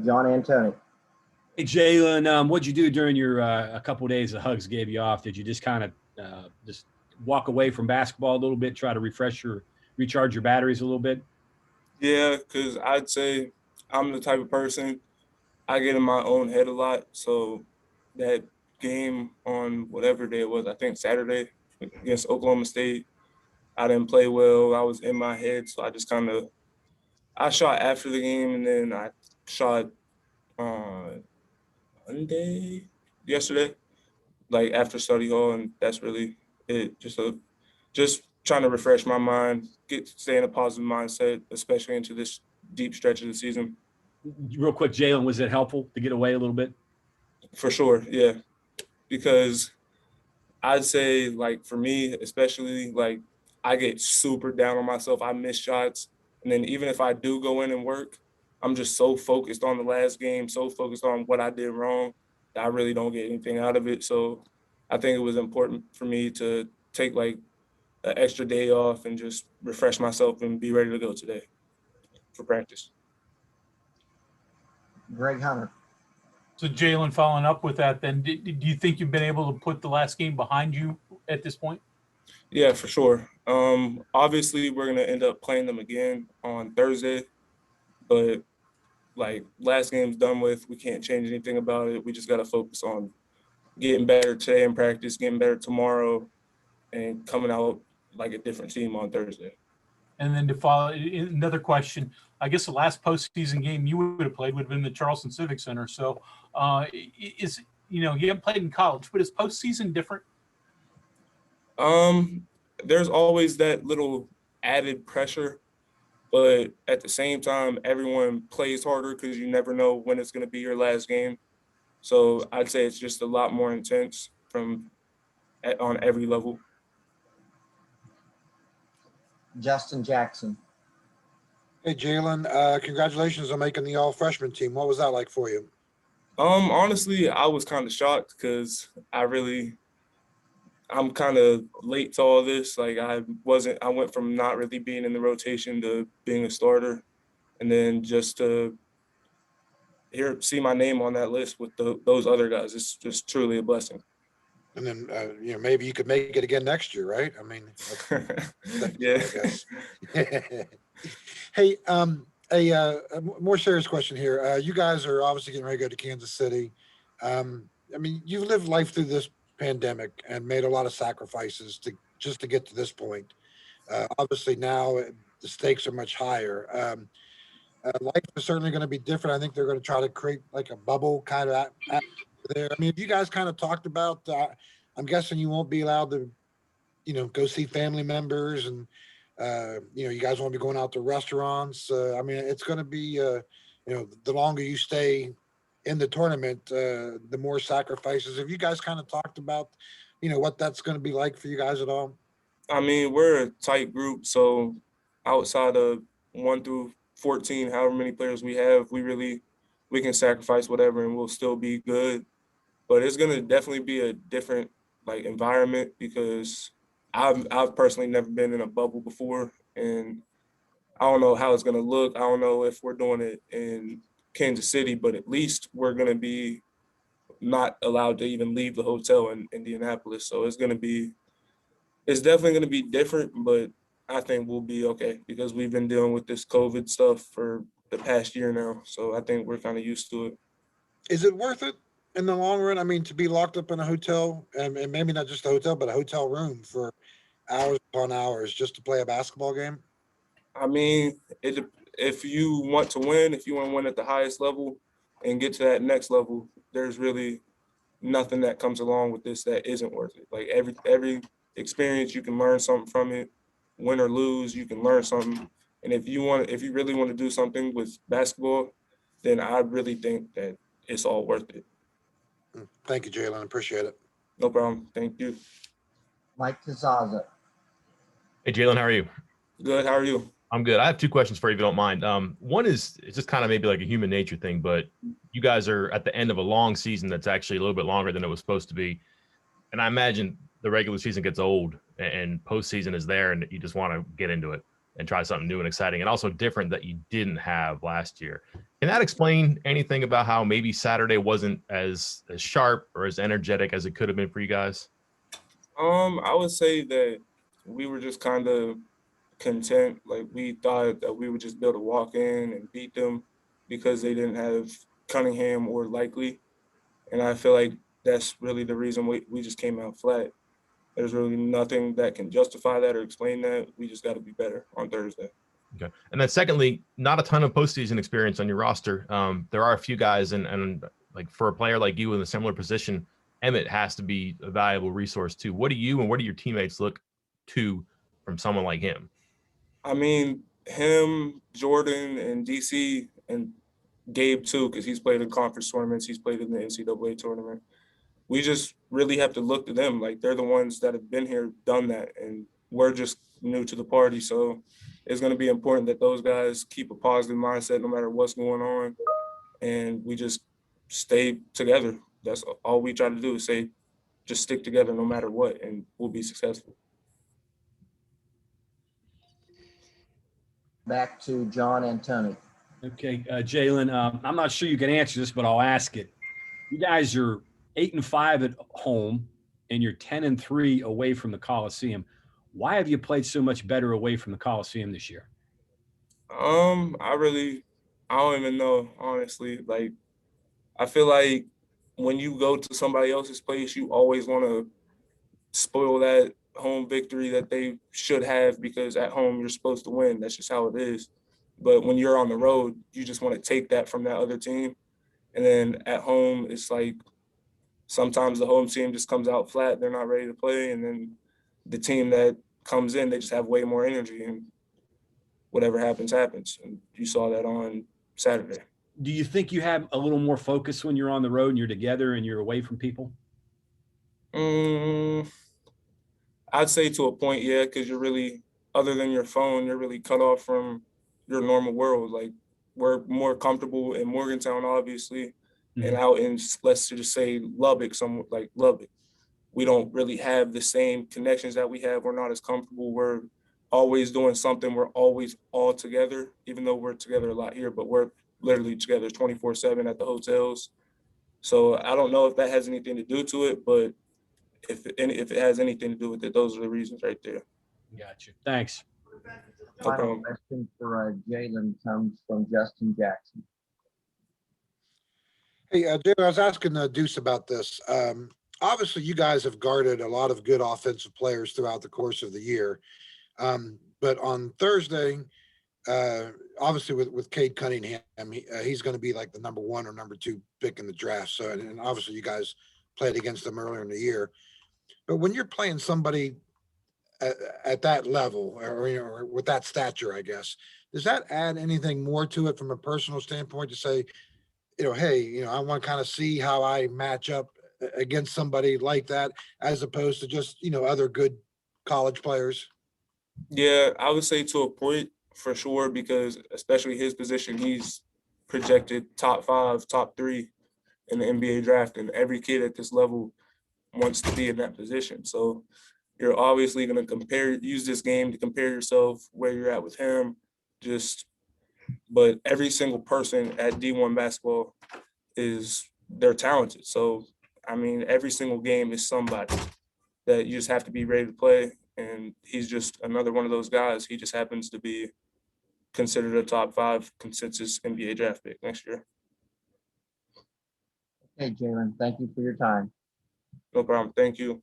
John Antoni. Hey, Jalen, what'd you do during your a couple of days the Hugs gave you off? Did you just kind of just walk away from basketball a little bit, try to recharge your batteries a little bit? Yeah, because I'd say I'm the type of person, I get in my own head a lot. So that game on whatever day it was, I think Saturday against Oklahoma State, I didn't play well. I was in my head. So I just I shot after the game, and then I shot on Monday, yesterday, like after study hall. And that's really it. Just trying to refresh my mind, stay in a positive mindset, especially into this deep stretch of the season. Real quick, Jalen, was it helpful to get away a little bit? For sure, yeah. Because I'd say, like, for me, especially, like, I get super down on myself. I miss shots. And then even if I do go in and work, I'm just so focused on the last game, so focused on what I did wrong that I really don't get anything out of it. So I think it was important for me to take, like, an extra day off and just refresh myself and be ready to go today for practice. Greg Hunter. So Jalen, following up with that, then do you think you've been able to put the last game behind you at this point? Yeah, for sure. Obviously, we're gonna end up playing them again on Thursday, but like last game's done with. We can't change anything about it. We just got to focus on getting better today in practice, getting better tomorrow, and coming out like a different team on Thursday. And then to follow another question, I guess the last postseason game you would have played would have been the Charleston Civic Center. So you haven't played in college, but is postseason different? There's always that little added pressure, but at the same time, everyone plays harder because you never know when it's going to be your last game. So I'd say it's just a lot more intense on every level. Justin Jackson. Hey, Jalen, congratulations on making the all-freshman team. What was that like for you? Honestly, I was kind of shocked because I'm kind of late to all this. Like I went from not really being in the rotation to being a starter. And then just to see my name on that list with those other guys, it's just truly a blessing. And then, maybe you could make it again next year, right? I mean, yeah. I guess. Hey, a more serious question here. You guys are obviously getting ready to go to Kansas City. I mean, you've lived life through this pandemic and made a lot of sacrifices to get to this point. Obviously now the stakes are much higher. Life is certainly going to be different. I think they're going to try to create like a bubble kind of atmosphere there. I mean, have you guys kind of talked about, I'm guessing you won't be allowed to, go see family members and, you guys won't be going out to restaurants. I mean, it's going to be, the longer you stay in the tournament, the more sacrifices. Have you guys kind of talked about, what that's going to be like for you guys at all? I mean, we're a tight group, so outside of 1 through 14, however many players we have, we can sacrifice whatever and we'll still be good. But it's gonna definitely be a different environment because I've personally never been in a bubble before, and I don't know how it's gonna look. I don't know if we're doing it in Kansas City, but at least we're gonna be not allowed to even leave the hotel in Indianapolis. So it's definitely gonna be different, but I think we'll be okay because we've been dealing with this COVID stuff for the past year now. So I think we're kind of used to it. Is it worth it in the long run? I mean, to be locked up in a hotel and maybe not just a hotel, but a hotel room for hours upon hours just to play a basketball game? I mean, if you want to win, if you want to win at the highest level and get to that next level, there's really nothing that comes along with this that isn't worth it. Like every experience, you can learn something from it. Win or lose, you can learn something. And if you really want to do something with basketball, then I really think that it's all worth it. Thank you, Jalen. Appreciate it. No problem. Thank you. Mike Cazaza. Hey, Jalen, how are you? Good. How are you? I'm good. I have 2 questions for you, if you don't mind. One is it's just kind of maybe like a human nature thing, but you guys are at the end of a long season that's actually a little bit longer than it was supposed to be. And I imagine the regular season gets old and postseason is there and you just want to get into it. and try something new and exciting and also different that you didn't have last year. Can that explain anything about how maybe Saturday wasn't as sharp or as energetic as it could have been for you guys? I would say that we were just kind of content. Like we thought that we would just be able to walk in and beat them because they didn't have Cunningham or Likely. And I feel like that's really the reason we just came out flat. There's really nothing that can justify that or explain that. We just got to be better on Thursday. Okay. And then secondly, not a ton of postseason experience on your roster. There are a few guys, and like for a player like you in a similar position, Emmett has to be a valuable resource too. What do you and what do your teammates look to from someone like him? I mean, him, Jordan, and DC, and Gabe too, because he's played in conference tournaments. He's played in the NCAA tournament. We just really have to look to them. Like they're the ones that have been here, done that, and we're just new to the party. So it's going to be important that those guys keep a positive mindset no matter what's going on, and we just stay together. That's all we try to do is say, just stick together no matter what, and we'll be successful. Back to John and Tony. Okay, Jalen, I'm not sure you can answer this, but I'll ask it. You guys are 8-5 at home, and you're 10-3 away from the Coliseum. Why have you played so much better away from the Coliseum this year? I don't even know, honestly. Like, I feel like when you go to somebody else's place, you always want to spoil that home victory that they should have because at home you're supposed to win. That's just how it is. But when you're on the road, you just want to take that from that other team. And then at home, it's like sometimes the home team just comes out flat. They're not ready to play. And then the team that comes in, they just have way more energy. And whatever happens, happens. And you saw that on Saturday. Do you think you have a little more focus when you're on the road and you're together and you're away from people? I'd say to a point, yeah, because you're really, other than your phone, you're really cut off from your normal world. Like we're more comfortable in Morgantown, obviously, and out in, let's just say Lubbock, somewhat like Lubbock. We don't really have the same connections that we have. We're not as comfortable. We're always doing something. We're always all together, even though we're together a lot here, but we're literally together 24/7 at the hotels. So I don't know if that has anything to do to it, but if it has anything to do with it, those are the reasons right there. Gotcha. Thanks. Final question for Jalen comes from Justin Jackson. Hey, Jalen, I was asking Deuce about this. Obviously, you guys have guarded a lot of good offensive players throughout the course of the year. But on Thursday, obviously with Cade Cunningham, he's going to be like the number 1 or number 2 pick in the draft. So, and obviously you guys played against him earlier in the year. But when you're playing somebody at that level or with that stature, I guess, does that add anything more to it from a personal standpoint to say, hey, I want to kind of see how I match up against somebody like that, as opposed to just, other good college players? Yeah, I would say to a point for sure, because especially his position, he's projected top 5, top 3 in the NBA draft, and every kid at this level wants to be in that position. So you're obviously going to use this game to compare yourself where you're at with him. But every single person at D1 basketball they're talented. So, I mean, every single game is somebody that you just have to be ready to play. And he's just another one of those guys. He just happens to be considered a top 5 consensus NBA draft pick next year. Okay, Jalen, thank you for your time. No problem. Thank you.